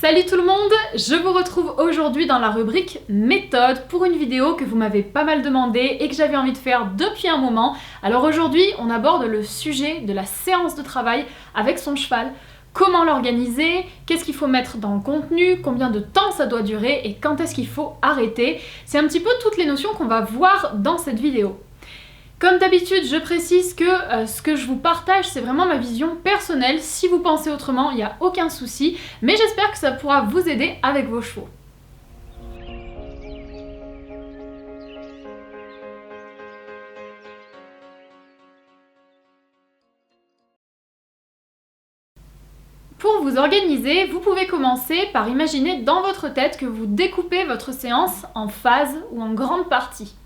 Salut tout le monde, je vous retrouve aujourd'hui dans la rubrique méthode pour une vidéo que vous m'avez pas mal demandé et que j'avais envie de faire depuis un moment. Alors aujourd'hui on aborde le sujet de la séance de travail avec son cheval. Comment l'organiser, qu'est-ce qu'il faut mettre dans le contenu, combien de temps ça doit durer et quand est-ce qu'il faut arrêter. C'est un petit peu toutes les notions qu'on va voir dans cette vidéo. Comme d'habitude, je précise que ce que je vous partage, c'est vraiment ma vision personnelle. Si vous pensez autrement, il n'y a aucun souci, mais j'espère que ça pourra vous aider avec vos chevaux. Pour vous organiser, vous pouvez commencer par imaginer dans votre tête que vous découpez votre séance en phases ou en grandes parties.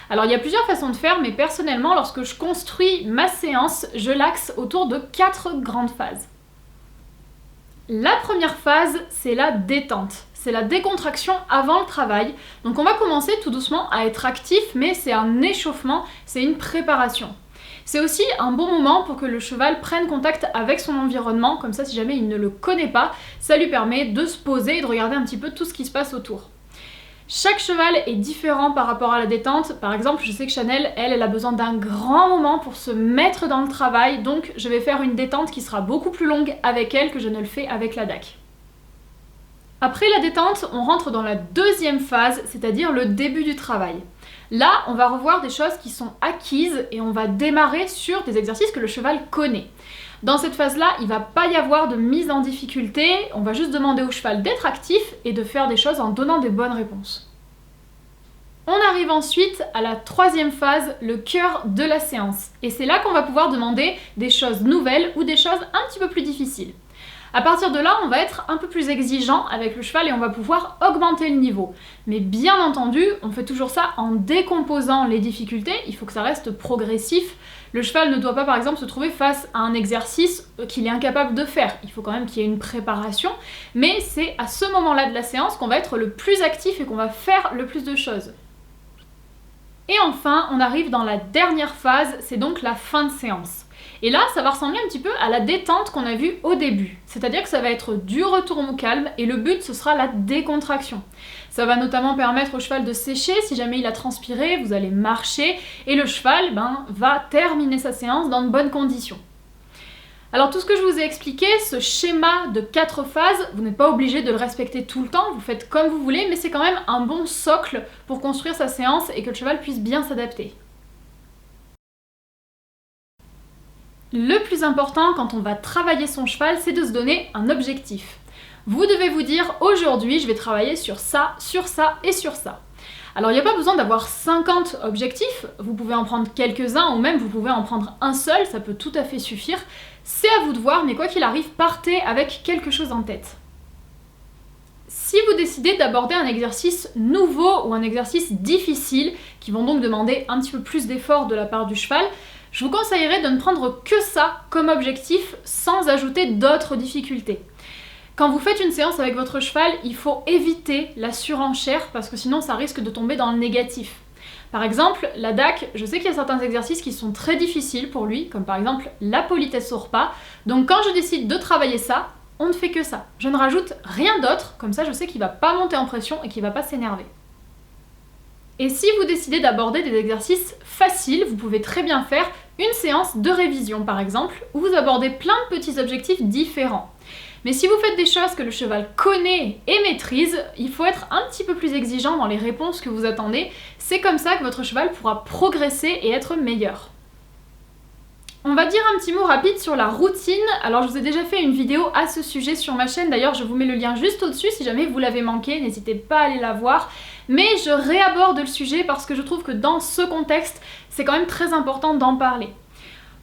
Alors il y a plusieurs façons de faire, mais personnellement, lorsque je construis ma séance, je l'axe autour de 4 grandes phases. La première phase, c'est la détente. C'est la décontraction avant le travail. Donc on va commencer tout doucement à être actif, mais c'est un échauffement, c'est une préparation. C'est aussi un bon moment pour que le cheval prenne contact avec son environnement, comme ça si jamais il ne le connaît pas, ça lui permet de se poser et de regarder un petit peu tout ce qui se passe autour. Chaque cheval est différent par rapport à la détente. Par exemple, je sais que Chanel, elle a besoin d'un grand moment pour se mettre dans le travail, donc je vais faire une détente qui sera beaucoup plus longue avec elle que je ne le fais avec la DAC. Après la détente, on rentre dans la deuxième phase, c'est-à-dire le début du travail. Là, on va revoir des choses qui sont acquises et on va démarrer sur des exercices que le cheval connaît. Dans cette phase-là, il ne va pas y avoir de mise en difficulté, on va juste demander au cheval d'être actif et de faire des choses en donnant des bonnes réponses. On arrive ensuite à la troisième phase, le cœur de la séance. Et c'est là qu'on va pouvoir demander des choses nouvelles ou des choses un petit peu plus difficiles. À partir de là, on va être un peu plus exigeant avec le cheval et on va pouvoir augmenter le niveau. Mais bien entendu, on fait toujours ça en décomposant les difficultés, il faut que ça reste progressif. Le cheval ne doit pas par exemple se trouver face à un exercice qu'il est incapable de faire. Il faut quand même qu'il y ait une préparation, mais c'est à ce moment-là de la séance qu'on va être le plus actif et qu'on va faire le plus de choses. Et enfin, on arrive dans la dernière phase, c'est donc la fin de séance. Et là, ça va ressembler un petit peu à la détente qu'on a vue au début. C'est-à-dire que ça va être du retour au calme et le but, ce sera la décontraction. Ça va notamment permettre au cheval de sécher. Si jamais il a transpiré, vous allez marcher et le cheval va terminer sa séance dans de bonnes conditions. Alors tout ce que je vous ai expliqué, ce schéma de 4 phases, vous n'êtes pas obligé de le respecter tout le temps, vous faites comme vous voulez, mais c'est quand même un bon socle pour construire sa séance et que le cheval puisse bien s'adapter. Le plus important quand on va travailler son cheval, c'est de se donner un objectif. Vous devez vous dire, aujourd'hui, je vais travailler sur ça et sur ça. Alors, il n'y a pas besoin d'avoir 50 objectifs, vous pouvez en prendre quelques-uns ou même vous pouvez en prendre un seul, ça peut tout à fait suffire. C'est à vous de voir, mais quoi qu'il arrive, partez avec quelque chose en tête. Si vous décidez d'aborder un exercice nouveau ou un exercice difficile, qui vont donc demander un petit peu plus d'effort de la part du cheval, je vous conseillerais de ne prendre que ça comme objectif sans ajouter d'autres difficultés. Quand vous faites une séance avec votre cheval, il faut éviter la surenchère parce que sinon ça risque de tomber dans le négatif. Par exemple, la DAC, je sais qu'il y a certains exercices qui sont très difficiles pour lui, comme par exemple la politesse au repas. Donc quand je décide de travailler ça, on ne fait que ça. Je ne rajoute rien d'autre, comme ça je sais qu'il ne va pas monter en pression et qu'il ne va pas s'énerver. Et si vous décidez d'aborder des exercices faciles, vous pouvez très bien faire une séance de révision par exemple, où vous abordez plein de petits objectifs différents. Mais si vous faites des choses que le cheval connaît et maîtrise, il faut être un petit peu plus exigeant dans les réponses que vous attendez. C'est comme ça que votre cheval pourra progresser et être meilleur. On va dire un petit mot rapide sur la routine. Alors je vous ai déjà fait une vidéo à ce sujet sur ma chaîne, d'ailleurs je vous mets le lien juste au-dessus si jamais vous l'avez manqué, n'hésitez pas à aller la voir. Mais je réaborde le sujet parce que je trouve que dans ce contexte, c'est quand même très important d'en parler.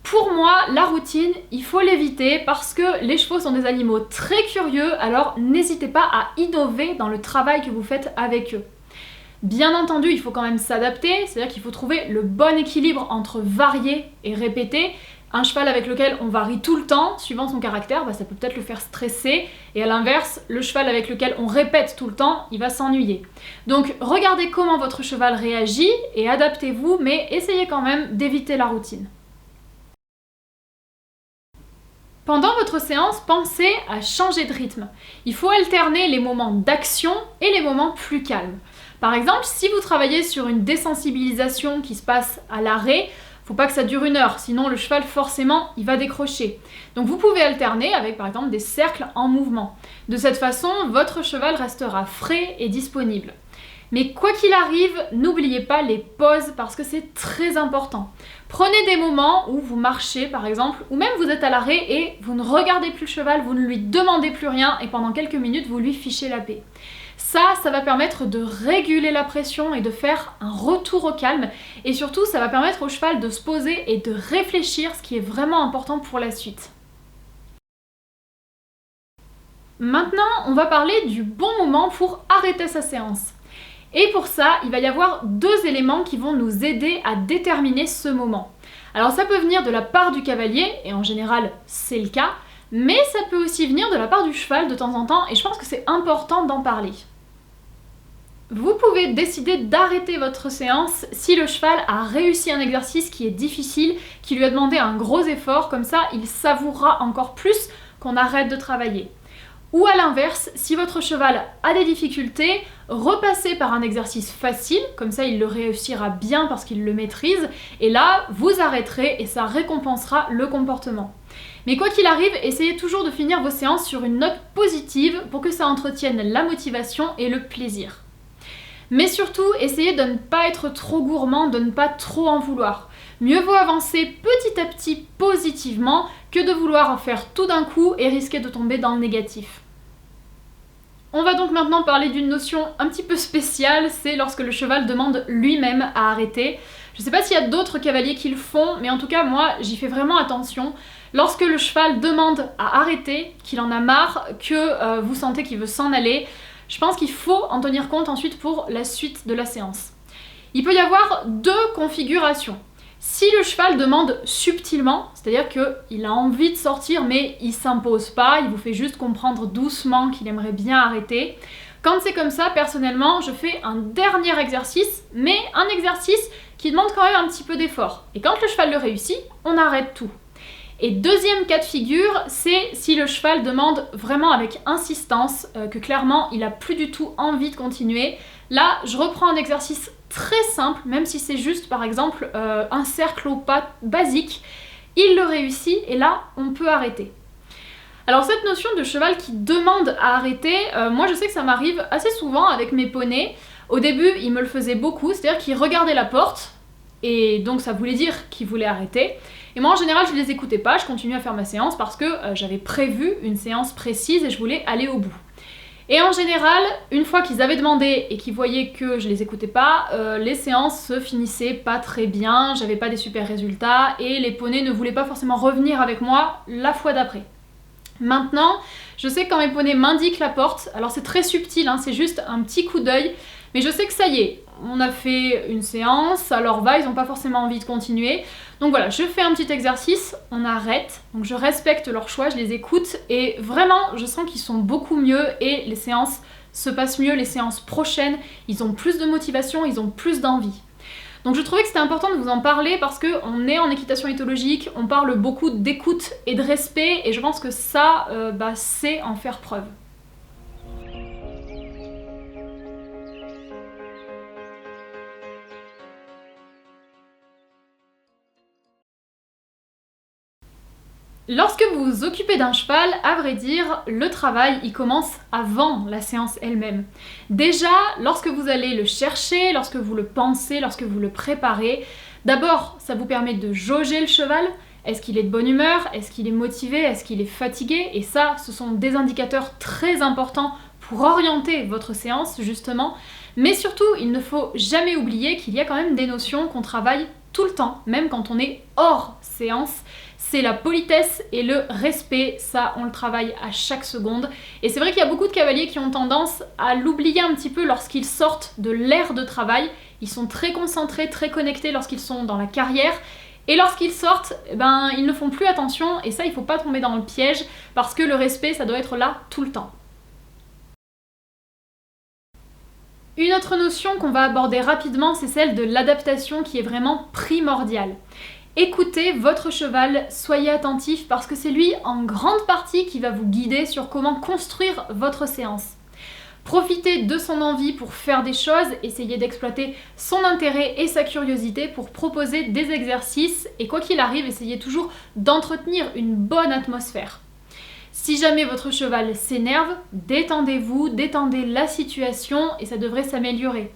Pour moi, la routine, il faut l'éviter parce que les chevaux sont des animaux très curieux, alors n'hésitez pas à innover dans le travail que vous faites avec eux. Bien entendu, il faut quand même s'adapter, c'est-à-dire qu'il faut trouver le bon équilibre entre varier et répéter. Un cheval avec lequel on varie tout le temps, suivant son caractère, ça peut peut-être le faire stresser, et à l'inverse, le cheval avec lequel on répète tout le temps, il va s'ennuyer. Donc regardez comment votre cheval réagit et adaptez-vous, mais essayez quand même d'éviter la routine. Pendant votre séance, pensez à changer de rythme. Il faut alterner les moments d'action et les moments plus calmes. Par exemple, si vous travaillez sur une désensibilisation qui se passe à l'arrêt, faut pas que ça dure 1 heure, sinon le cheval forcément il va décrocher. Donc vous pouvez alterner avec par exemple des cercles en mouvement. De cette façon, votre cheval restera frais et disponible. Mais quoi qu'il arrive, n'oubliez pas les pauses parce que c'est très important. Prenez des moments où vous marchez par exemple, ou même vous êtes à l'arrêt et vous ne regardez plus le cheval, vous ne lui demandez plus rien et pendant quelques minutes vous lui fichez la paix. Ça va permettre de réguler la pression et de faire un retour au calme. Et surtout, ça va permettre au cheval de se poser et de réfléchir, ce qui est vraiment important pour la suite. Maintenant, on va parler du bon moment pour arrêter sa séance. Et pour ça, il va y avoir 2 éléments qui vont nous aider à déterminer ce moment. Alors ça peut venir de la part du cavalier, et en général c'est le cas, mais ça peut aussi venir de la part du cheval de temps en temps, et je pense que c'est important d'en parler. Vous pouvez décider d'arrêter votre séance si le cheval a réussi un exercice qui est difficile, qui lui a demandé un gros effort, comme ça il savourera encore plus qu'on arrête de travailler. Ou à l'inverse, si votre cheval a des difficultés, repassez par un exercice facile, comme ça il le réussira bien parce qu'il le maîtrise, et là vous arrêterez et ça récompensera le comportement. Mais quoi qu'il arrive, essayez toujours de finir vos séances sur une note positive pour que ça entretienne la motivation et le plaisir. Mais surtout, essayez de ne pas être trop gourmand, de ne pas trop en vouloir. Mieux vaut avancer petit à petit positivement que de vouloir en faire tout d'un coup et risquer de tomber dans le négatif. On va donc maintenant parler d'une notion un petit peu spéciale, c'est lorsque le cheval demande lui-même à arrêter. Je ne sais pas s'il y a d'autres cavaliers qui le font, mais en tout cas moi j'y fais vraiment attention. Lorsque le cheval demande à arrêter, qu'il en a marre, que vous sentez qu'il veut s'en aller, je pense qu'il faut en tenir compte ensuite pour la suite de la séance. Il peut y avoir 2 configurations. Si le cheval demande subtilement, c'est-à-dire qu'il a envie de sortir mais il s'impose pas, il vous fait juste comprendre doucement qu'il aimerait bien arrêter. Quand c'est comme ça, personnellement, je fais un dernier exercice, mais un exercice qui demande quand même un petit peu d'effort. Et quand le cheval le réussit, on arrête tout. Et deuxième cas de figure, c'est si le cheval demande vraiment avec insistance, que clairement il n'a plus du tout envie de continuer. Là, je reprends un exercice très simple, même si c'est juste par exemple un cercle au pas basique. Il le réussit et là, on peut arrêter. Alors cette notion de cheval qui demande à arrêter, moi je sais que ça m'arrive assez souvent avec mes poneys. Au début, il me le faisait beaucoup, c'est-à-dire qu'il regardait la porte, et donc ça voulait dire qu'il voulait arrêter. Et moi en général je les écoutais pas, je continuais à faire ma séance parce que j'avais prévu une séance précise et je voulais aller au bout. Et en général, une fois qu'ils avaient demandé et qu'ils voyaient que je les écoutais pas, les séances se finissaient pas très bien, j'avais pas des super résultats et les poneys ne voulaient pas forcément revenir avec moi la fois d'après. Maintenant, je sais que quand mes poneys m'indiquent la porte, alors c'est très subtil, hein, c'est juste un petit coup d'œil, mais je sais que ça y est, on a fait une séance, ça leur va, ils n'ont pas forcément envie de continuer. Donc voilà, je fais un petit exercice, on arrête, donc je respecte leur choix, je les écoute et vraiment, je sens qu'ils sont beaucoup mieux et les séances se passent mieux, les séances prochaines, ils ont plus de motivation, ils ont plus d'envie. Donc je trouvais que c'était important de vous en parler parce qu'on est en équitation éthologique, on parle beaucoup d'écoute et de respect et je pense que ça, c'est en faire preuve. Lorsque vous vous occupez d'un cheval, à vrai dire, le travail il commence avant la séance elle-même. Déjà, lorsque vous allez le chercher, lorsque vous le pensez, lorsque vous le préparez, d'abord ça vous permet de jauger le cheval. Est-ce qu'il est de bonne humeur? Est-ce qu'il est motivé? Est-ce qu'il est fatigué? Et ça, ce sont des indicateurs très importants pour orienter votre séance justement. Mais surtout, il ne faut jamais oublier qu'il y a quand même des notions qu'on travaille tout le temps, même quand on est hors séance. C'est la politesse et le respect, ça on le travaille à chaque seconde. Et c'est vrai qu'il y a beaucoup de cavaliers qui ont tendance à l'oublier un petit peu lorsqu'ils sortent de l'aire de travail. Ils sont très concentrés, très connectés lorsqu'ils sont dans la carrière. Et lorsqu'ils sortent, ils ne font plus attention et ça il ne faut pas tomber dans le piège parce que le respect ça doit être là tout le temps. Une autre notion qu'on va aborder rapidement, c'est celle de l'adaptation qui est vraiment primordiale. Écoutez votre cheval, soyez attentif parce que c'est lui en grande partie qui va vous guider sur comment construire votre séance. Profitez de son envie pour faire des choses, essayez d'exploiter son intérêt et sa curiosité pour proposer des exercices et quoi qu'il arrive, essayez toujours d'entretenir une bonne atmosphère. Si jamais votre cheval s'énerve, détendez-vous, détendez la situation et ça devrait s'améliorer.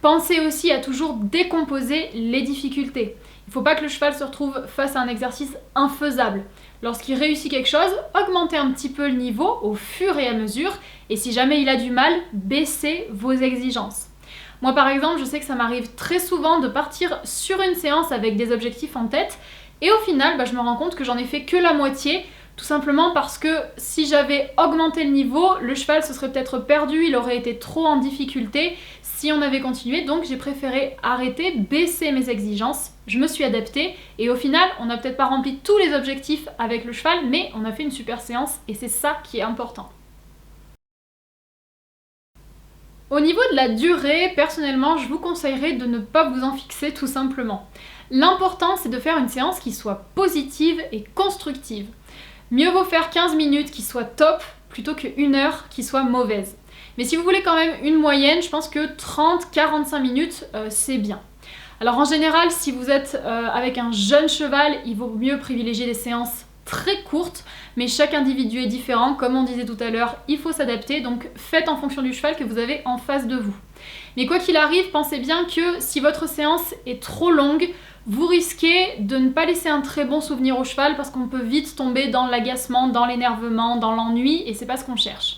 Pensez aussi à toujours décomposer les difficultés. Il ne faut pas que le cheval se retrouve face à un exercice infaisable. Lorsqu'il réussit quelque chose, augmentez un petit peu le niveau au fur et à mesure et si jamais il a du mal, baissez vos exigences. Moi par exemple, je sais que ça m'arrive très souvent de partir sur une séance avec des objectifs en tête et au final, je me rends compte que j'en ai fait que la moitié. Tout simplement parce que si j'avais augmenté le niveau, le cheval se serait peut-être perdu, il aurait été trop en difficulté si on avait continué. Donc j'ai préféré arrêter, baisser mes exigences, je me suis adaptée et au final, on n'a peut-être pas rempli tous les objectifs avec le cheval, mais on a fait une super séance et c'est ça qui est important. Au niveau de la durée, personnellement, je vous conseillerais de ne pas vous en fixer tout simplement. L'important, c'est de faire une séance qui soit positive et constructive. Mieux vaut faire 15 minutes qui soient top plutôt qu'une heure qui soit mauvaise. Mais si vous voulez quand même une moyenne, je pense que 30-45 minutes, c'est bien. Alors en général, si vous êtes avec un jeune cheval, il vaut mieux privilégier des séances très courtes, mais chaque individu est différent. Comme on disait tout à l'heure, il faut s'adapter, donc faites en fonction du cheval que vous avez en face de vous. Mais quoi qu'il arrive, pensez bien que si votre séance est trop longue, vous risquez de ne pas laisser un très bon souvenir au cheval parce qu'on peut vite tomber dans l'agacement, dans l'énervement, dans l'ennui et c'est pas ce qu'on cherche.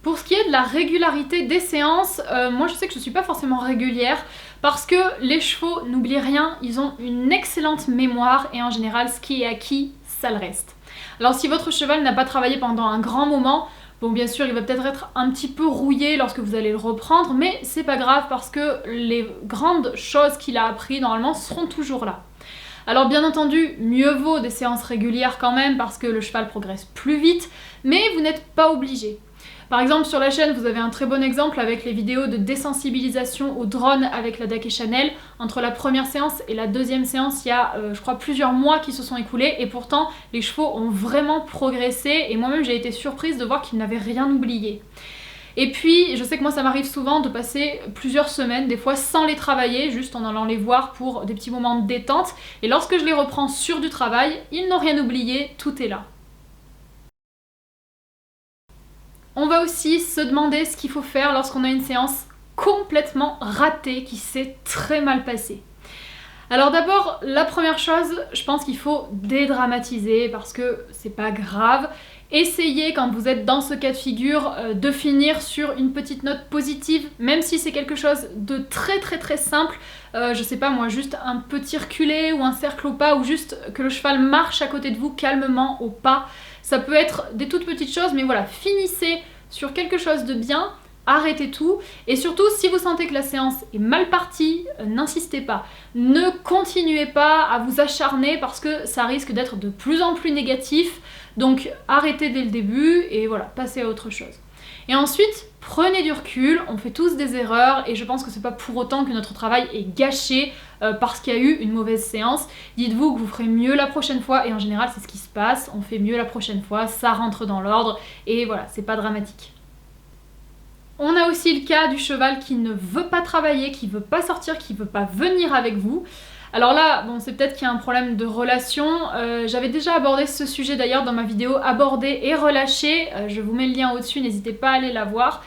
Pour ce qui est de la régularité des séances, moi je sais que je ne suis pas forcément régulière parce que les chevaux n'oublient rien, ils ont une excellente mémoire et en général ce qui est acquis, ça le reste. Alors si votre cheval n'a pas travaillé pendant un grand moment, bon bien sûr il va peut-être être un petit peu rouillé lorsque vous allez le reprendre, mais c'est pas grave parce que les grandes choses qu'il a appris normalement seront toujours là. Alors bien entendu, mieux vaut des séances régulières quand même parce que le cheval progresse plus vite, mais vous n'êtes pas obligé. Par exemple, sur la chaîne, vous avez un très bon exemple avec les vidéos de désensibilisation au drone avec la Daké Channel. Entre la première séance et la deuxième séance, il y a, je crois, plusieurs mois qui se sont écoulés et pourtant, les chevaux ont vraiment progressé et moi-même, j'ai été surprise de voir qu'ils n'avaient rien oublié. Et puis, je sais que moi, ça m'arrive souvent de passer plusieurs semaines, des fois sans les travailler, juste en allant les voir pour des petits moments de détente. Et lorsque je les reprends sur du travail, ils n'ont rien oublié, tout est là. On va aussi se demander ce qu'il faut faire lorsqu'on a une séance complètement ratée qui s'est très mal passée. Alors d'abord, la première chose, je pense qu'il faut dédramatiser parce que c'est pas grave. Essayez quand vous êtes dans ce cas de figure de finir sur une petite note positive, même si c'est quelque chose de très simple. Je sais pas moi, juste un petit reculé ou un cercle au pas ou juste que le cheval marche à côté de vous calmement au pas. Ça peut être des toutes petites choses, mais voilà, finissez sur quelque chose de bien, arrêtez tout. Et surtout, si vous sentez que la séance est mal partie, n'insistez pas. Ne continuez pas à vous acharner parce que ça risque d'être de plus en plus négatif. Donc arrêtez dès le début et voilà, passez à autre chose. Et ensuite, prenez du recul, on fait tous des erreurs et je pense que c'est pas pour autant que notre travail est gâché parce qu'il y a eu une mauvaise séance. Dites-vous que vous ferez mieux la prochaine fois et en général c'est ce qui se passe, on fait mieux la prochaine fois, ça rentre dans l'ordre et voilà, c'est pas dramatique. On a aussi le cas du cheval qui ne veut pas travailler, qui veut pas sortir, qui veut pas venir avec vous. Alors là, bon, c'est peut-être qu'il y a un problème de relation. J'avais déjà abordé ce sujet d'ailleurs dans ma vidéo aborder et relâcher. Je vous mets le lien au-dessus, n'hésitez pas à aller la voir.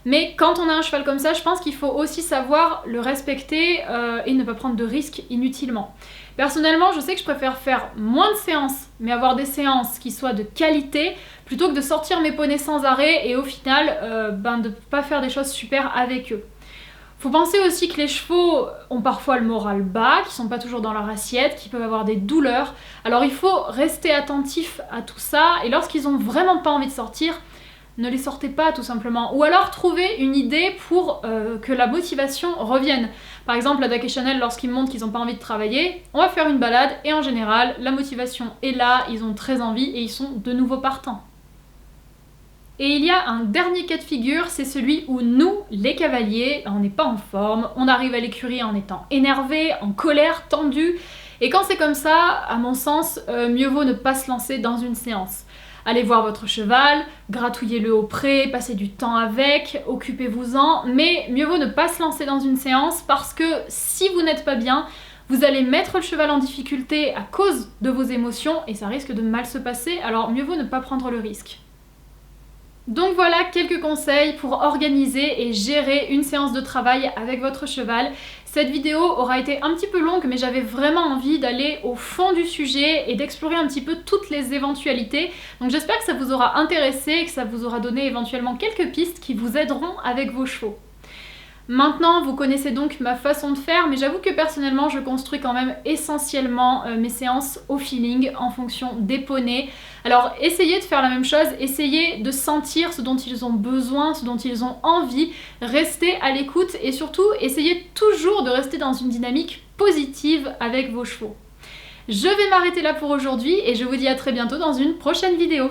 Mais quand on a un cheval comme ça, je pense qu'il faut aussi savoir le respecter et ne pas prendre de risques inutilement. Personnellement, je sais que je préfère faire moins de séances, mais avoir des séances qui soient de qualité, plutôt que de sortir mes poneys sans arrêt et au final, de ne pas faire des choses super avec eux. Faut penser aussi que les chevaux ont parfois le moral bas, qui sont pas toujours dans leur assiette, qui peuvent avoir des douleurs. Alors il faut rester attentif à tout ça et lorsqu'ils ont vraiment pas envie de sortir, ne les sortez pas tout simplement. Ou alors trouvez une idée pour que la motivation revienne. Par exemple, la Daké Channel, lorsqu'ils montrent qu'ils n'ont pas envie de travailler, on va faire une balade et en général, la motivation est là, ils ont très envie et ils sont de nouveau partants. Et il y a un dernier cas de figure, c'est celui où nous, les cavaliers, on n'est pas en forme, on arrive à l'écurie en étant énervé, en colère, tendu. Et quand c'est comme ça, à mon sens, mieux vaut ne pas se lancer dans une séance. Allez voir votre cheval, gratouillez-le au pré, passez du temps avec, occupez-vous-en, mais mieux vaut ne pas se lancer dans une séance parce que si vous n'êtes pas bien, vous allez mettre le cheval en difficulté à cause de vos émotions et ça risque de mal se passer, alors mieux vaut ne pas prendre le risque. Donc voilà quelques conseils pour organiser et gérer une séance de travail avec votre cheval. Cette vidéo aura été un petit peu longue, mais j'avais vraiment envie d'aller au fond du sujet et d'explorer un petit peu toutes les éventualités. Donc j'espère que ça vous aura intéressé et que ça vous aura donné éventuellement quelques pistes qui vous aideront avec vos chevaux. Maintenant, vous connaissez donc ma façon de faire, mais j'avoue que personnellement, je construis quand même essentiellement mes séances au feeling en fonction des poneys. Alors, essayez de faire la même chose, essayez de sentir ce dont ils ont besoin, ce dont ils ont envie, restez à l'écoute et surtout, essayez toujours de rester dans une dynamique positive avec vos chevaux. Je vais m'arrêter là pour aujourd'hui et je vous dis à très bientôt dans une prochaine vidéo.